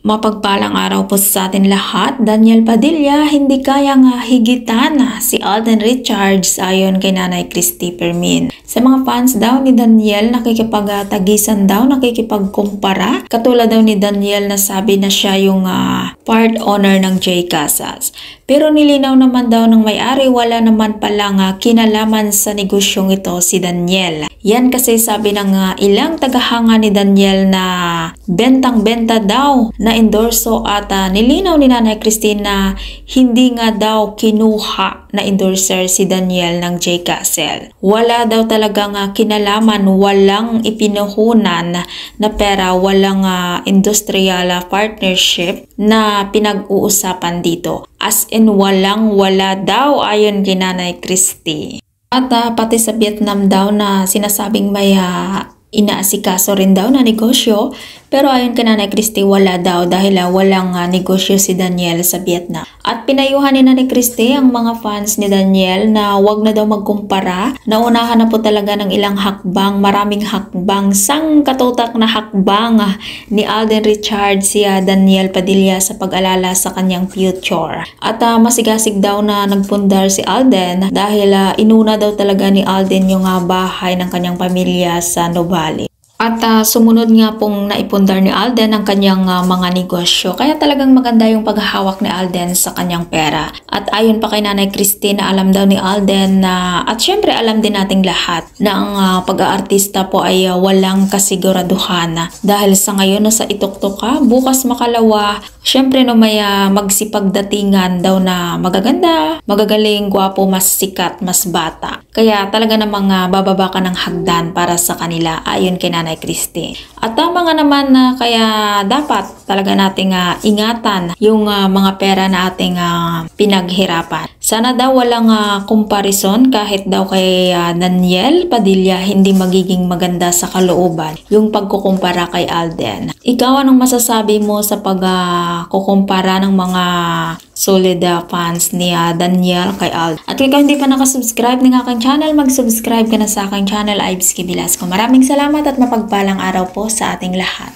Mapagpalang araw po sa atin lahat. Daniel Padilla, hindi kayang higitan si Alden Richards ayon kay Nanay Christy Permin. Sa mga fans daw ni Daniel, nakikipagtagisan daw, nakikipagkumpara. Katulad daw ni Daniel na sabi na siya yung part owner ng J Casas. Pero nilinaw naman daw ng may-ari, wala naman palang kinalaman sa negosyong ito si Daniel. Yan kasi sabi ng ilang tagahanga ni Daniel na bentang-benta daw na endorso at nilinaw ni Nanay Christina hindi nga daw kinuha na endorser si Daniel ng J Castle. Wala daw talagang kinalaman, walang ipinuhunan na pera, walang industrial partnership na pinag-uusapan dito. As in wala daw ayon kay Nanay Christy. At pati sa Vietnam daw na sinasabing may inaasikaso rin daw na negosyo, pero ayon kay Nanay Christy wala daw dahil walang negosyo si Daniel sa Vietnam. At pinayuhan ni Nanay Christy ang mga fans ni Daniel na wag na daw magkumpara. Naunahan na po talaga ng ilang hakbang, maraming hakbang, katutak na hakbang ni Alden Richards si Daniel Padilla sa pag-alala sa kanyang future. At masigasig daw na nagpundar si Alden dahil inuna daw talaga ni Alden yung bahay ng kanyang pamilya sa Nova. At sumunod nga pong naipundar ni Alden ang kanyang mga negosyo. Kaya talagang maganda yung paghahawak ni Alden sa kanyang pera. At ayon pa kay Nanay Christy na alam daw ni Alden na, at syempre alam din nating lahat na ang pag-aartista po ay walang kasiguraduhan. Dahil sa ngayon nasa ituktok ka, bukas makalawa, syempre no may magsipagdatingan daw na magaganda, magagaling, gwapo, mas sikat, mas bata. Kaya talaga namang bababa ka ng hagdan para sa kanila ayon kay Nanay Christy. At tama nga naman na kaya dapat talaga nating ingatan yung mga pera na ating pinaghirapan. Sana daw walang comparison kahit daw kay Daniel Padilla hindi magiging maganda sa kalooban yung pagkukumpara kay Alden. Ikaw anong masasabi mo sa pagkukumpara ng mga solid fans ni Daniel kay Alden? At kung ikaw hindi pa nakasubscribe ng aking channel, mag-subscribe ka na sa aking channel, Ives K. Velasco. Maraming salamat at mapagpalang araw po sa ating lahat.